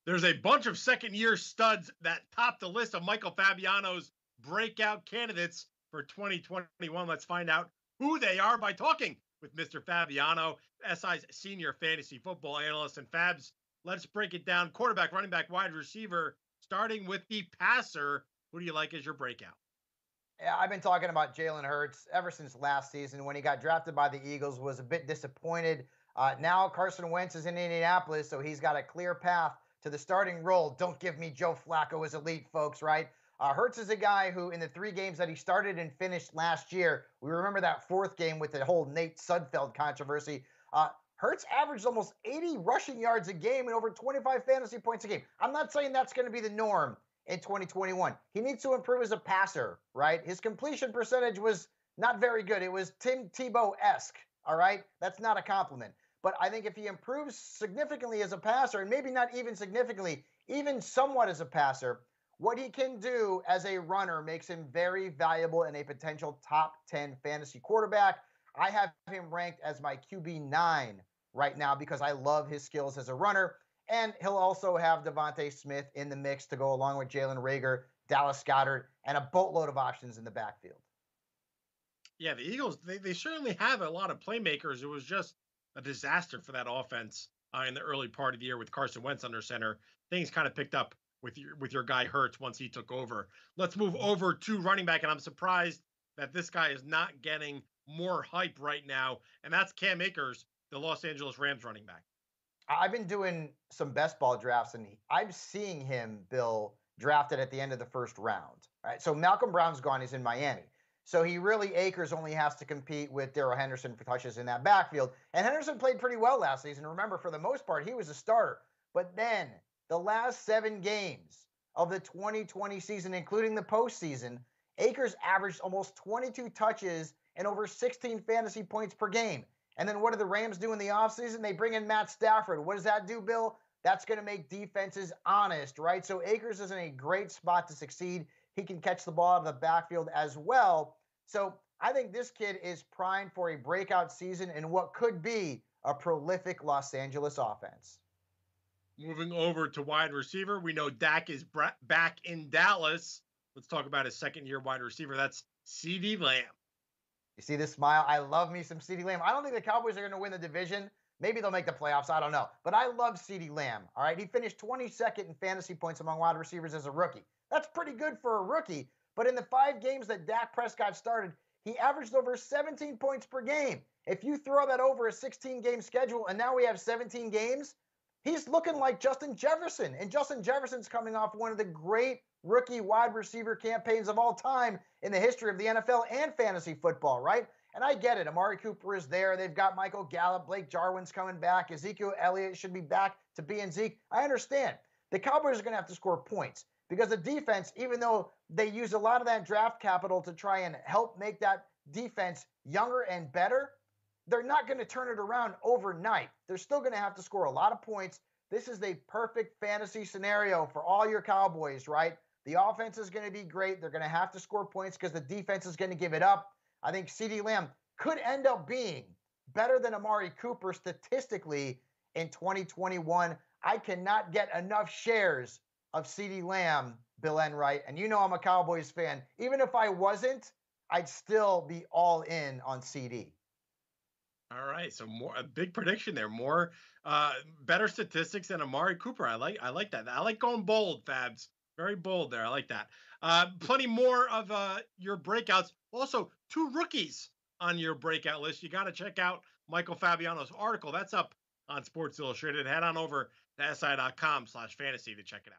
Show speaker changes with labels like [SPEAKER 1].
[SPEAKER 1] There's a bunch of second-year studs that top the list of Michael Fabiano's breakout candidates for 2021. Let's find out who they are by talking with Mr. Fabiano, SI's senior fantasy football analyst. And Fabs, let's break it down. Quarterback, running back, wide receiver, starting with the passer. Who do you like as your breakout?
[SPEAKER 2] Yeah, I've been talking about Jalen Hurts ever since last season when he got drafted by the Eagles. Was a bit disappointed. Now Carson Wentz is in Indianapolis, so he's got a clear path to the starting role. Don't give me Joe Flacco as elite, folks, right? Hurts is a guy who, in the 3 games that he started and finished last year, we remember that 4th game with the whole Nate Sudfeld controversy. Hurts averaged almost 80 rushing yards a game and over 25 fantasy points a game. I'm not saying that's going to be the norm in 2021. He needs to improve as a passer, right? His completion percentage was not very good. It was Tim Tebow-esque, all right? That's not a compliment. But I think if he improves significantly as a passer, and maybe not even significantly, even somewhat as a passer, what he can do as a runner makes him very valuable and a potential top 10 fantasy quarterback. I have him ranked as my QB9 right now because I love his skills as a runner. And he'll also have Devontae Smith in the mix to go along with Jalen Reagor, Dallas Goedert, and a boatload of options in the backfield.
[SPEAKER 1] Yeah, the Eagles, they certainly have a lot of playmakers. It was just a disaster for that offense in the early part of the year with Carson Wentz under center. Things kind of picked up with your guy Hurts once he took over. Let's move over to running back, and I'm surprised that this guy is not getting more hype right now, and that's Cam Akers, the Los Angeles Rams running back.
[SPEAKER 2] I've been doing some best ball drafts, and I'm seeing him, Bill, drafted at the end of the first round. Right? So Malcolm Brown's gone. He's in Miami. So Akers only has to compete with Darrell Henderson for touches in that backfield. And Henderson played pretty well last season. Remember, for the most part, he was a starter. But then the last 7 games of the 2020 season, including the postseason, Akers averaged almost 22 touches and over 16 fantasy points per game. And then what do the Rams do in the offseason? They bring in Matt Stafford. What does that do, Bill? That's going to make defenses honest, right? So Akers is in a great spot to succeed. He can catch the ball out of the backfield as well. So I think this kid is primed for a breakout season in what could be a prolific Los Angeles offense.
[SPEAKER 1] Moving over to wide receiver, we know Dak is back in Dallas. Let's talk about his second-year wide receiver. That's CeeDee Lamb.
[SPEAKER 2] You see this smile? I love me some CeeDee Lamb. I don't think the Cowboys are going to win the division. Maybe they'll make the playoffs. I don't know. But I love CeeDee Lamb. All right. He finished 22nd in fantasy points among wide receivers as a rookie. That's pretty good for a rookie. But in the 5 games that Dak Prescott started, he averaged over 17 points per game. If you throw that over a 16-game schedule, and now we have 17 games, he's looking like Justin Jefferson. And Justin Jefferson's coming off one of the great rookie wide receiver campaigns of all time in the history of the NFL and fantasy football, right? And I get it. Amari Cooper is there. They've got Michael Gallup. Blake Jarwin's coming back. Ezekiel Elliott should be back to being Zeke. I understand. The Cowboys are going to have to score points because the defense, even though they use a lot of that draft capital to try and help make that defense younger and better, they're not going to turn it around overnight. They're still going to have to score a lot of points. This is the perfect fantasy scenario for all your Cowboys, right? The offense is going to be great. They're going to have to score points because the defense is going to give it up. I think CeeDee Lamb could end up being better than Amari Cooper statistically in 2021. I cannot get enough shares of CeeDee Lamb, Bill Enright. And you know I'm a Cowboys fan. Even if I wasn't, I'd still be all in on CD.
[SPEAKER 1] All right, so more a big prediction there. More better statistics than Amari Cooper. I like that. I like going bold, Fabs. Very bold there. I like that. Plenty more of your breakouts. Also, 2 rookies on your breakout list. You got to check out Michael Fabiano's article. That's up on Sports Illustrated. Head on over to si.com/fantasy to check it out.